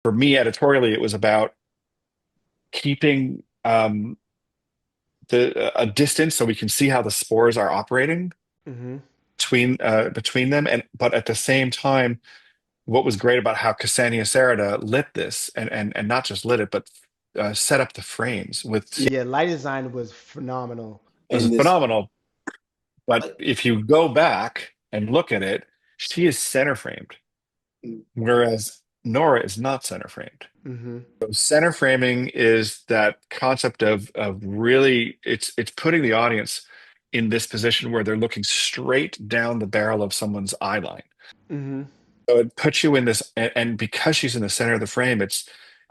for me editorially, it was about keeping the a distance so we can see how the spores are operating Mm-hmm. between them, and but at the same time, what was great about how Ksenia Sarada lit this, and not just lit it, but set up the frames with Yeah, light design was phenomenal. was And this, phenomenal. But if you go back and look at it, she is center framed, whereas Nora is not center framed. Mm-hmm. So center framing is that concept of really it's putting the audience in this position where they're looking straight down the barrel of someone's eye line. Mm-hmm. So it puts you in this, and because she's in the center of the frame, it's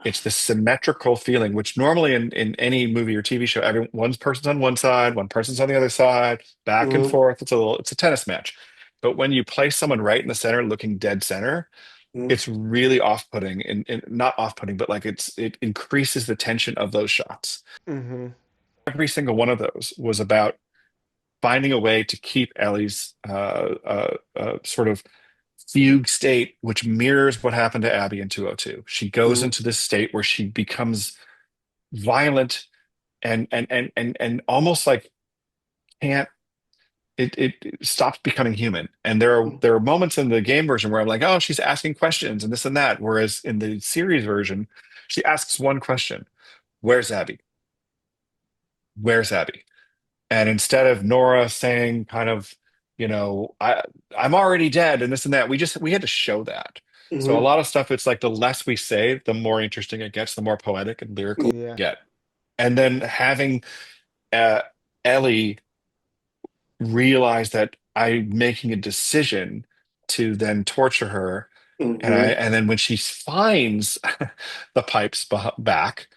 the symmetrical feeling, which normally in any movie or TV show, one person's on one side, one person's on the other side, back and mhm, forth. It's a tennis match. But when you place someone right in the center, looking dead center, mhm, it's really off-putting, and not off-putting, but like it increases the tension of those shots. Mm-hmm. Every single one of those was about finding a way to keep Ellie's sort of fugue state, which mirrors what happened to Abby in 202. She goes mhm, into this state where she becomes violent and almost like can't it stops becoming human. And there are moments in the game version where I'm like, oh, she's asking questions and this and that. Whereas in the series version, she asks one question: Where's Abby? Where's Abby? And instead of Nora saying kind of, I'm already dead and this and that, we had to show that. So a mhm, lot of stuff, it's like the less we say, the more interesting it gets, the more poetic and lyrical Yeah. we get. And then having uh, Ellie realize that I'm making a decision to then torture her, mhm, and then when she finds the pipes back,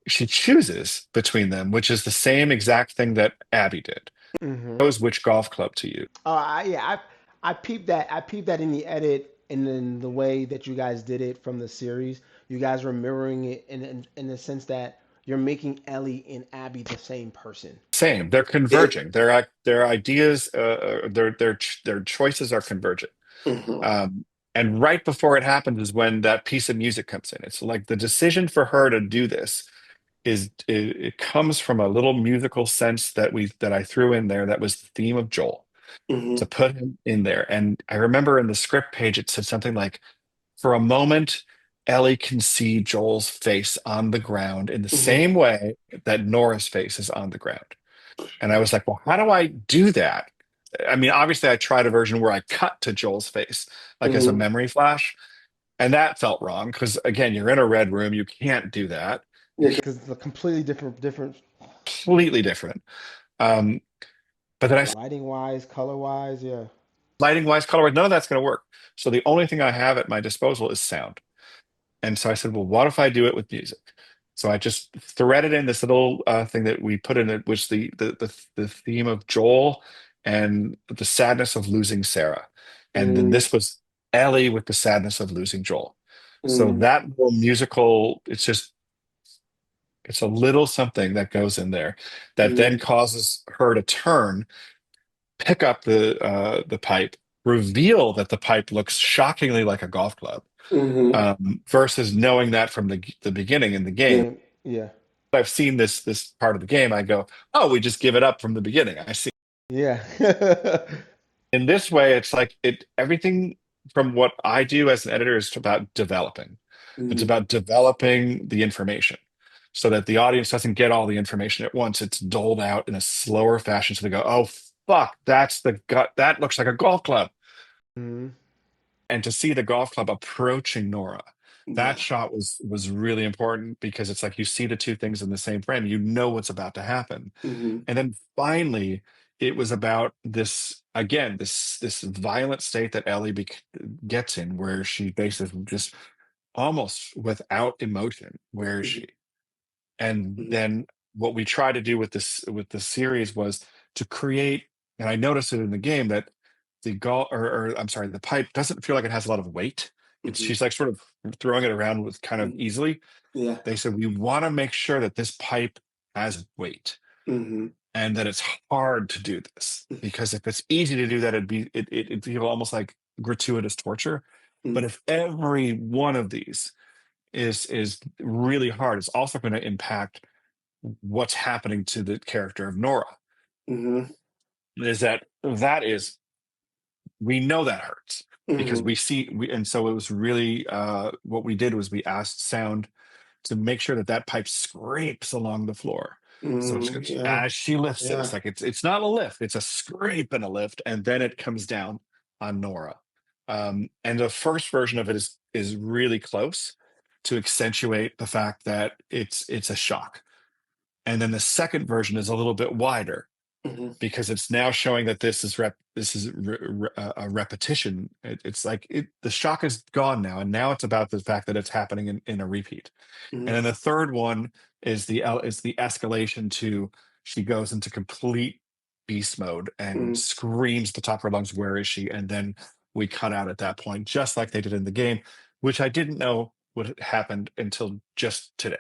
she chooses between them, which is the same exact thing that Abby did. Mm-hmm. Knows which golf club to use. I peeped that. I peeped that in the edit and in the way that you guys did it from the series. You guys were mirroring it in the sense that you're making Ellie and Abby the same person. Same, they're it, converging. Their ideas, their choices are convergent. mhm, Um, and right before it happens is when that piece of music comes in. It's like the decision for her to do this it comes from a little musical sense that I threw in there that was the theme of Joel, to mhm, put him in there. And I remember in the script page it said something like, for a moment, Ellie can see Joel's face on the ground in the mhm, same way that Nora's face is on the ground. And I was like, well, how do I do that? I mean, obviously, I tried a version where I cut to Joel's face, like as a mhm. memory flash, and that felt wrong because, again, you're in a red room, you can't do that. Yeah, because it's a completely different Completely different. Um, but then I said, lighting wise, color wise. Yeah. lighting wise, color wise, none of that's going to work. So the only thing I have at my disposal is sound. And so I said, well, what if I do it with music? So I just threaded in this little thing that we put in it, which the theme of Joel and the sadness of losing Sarah, and then Mm, this was Ellie with the sadness of losing Joel. So mm, that little musical, it's a little something that goes in there that then mm, causes her to turn, pick up the pipe, reveal that the pipe looks shockingly like a golf club, mhm. versus knowing that from the beginning in the game. Game. Yeah. I've seen this part of the game, I go, oh, we just give it up from the beginning. I see. Yeah. In this way, it's like everything from what I do as an editor is about developing. It's Mhm. about developing the information so that the audience doesn't get all the information at once. It's doled out in a slower fashion. So they go, oh, fuck, that's the gut. That looks like a golf club. Mhm. And to see the golf club approaching Nora, that Yeah. shot was really important because it's like you see the two things in the same frame. You know what's about to happen. Mhm, And then finally, it was about this again, this violent state that Ellie gets in, where she basically just almost without emotion. Where is mhm, she? And mhm, then what we try to do with the series was to create, and I noticed it in the game that the gall or I'm sorry, the pipe doesn't feel like it has a lot of weight. It's mhm, she's like sort of throwing it around with kind of mhm. easily. Yeah. They said we want to make sure that this pipe has weight Mhm, and that it's hard to do this, because if it's easy to do that, it'd feel almost like gratuitous torture. But mhm, if every one of these is really hard. It's also going to impact what's happening to the character of Nora. Mm-hmm. Is that is we know that hurts because Mm-hmm. and so it was really what we did was we asked sound to make sure that pipe scrapes along the floor. So Mm-hmm. Yeah. as she lifts it, it's Yeah. like it's not a lift, it's a scrape and a lift, and then it comes down on Nora. And the first version of it is really close to accentuate the fact that it's a shock. And then the second version is a little bit wider Mm-hmm. because it's now showing that a repetition. It's like the shock is gone now, and now it's about the fact that it's happening in a repeat. And Mm-hmm. then the third one is the escalation to she goes into complete beast mode and Mm-hmm. screams at the top of her lungs, "Where is she?" And then we cut out at that point, just like they did in the game, which I didn't know would happened until just today.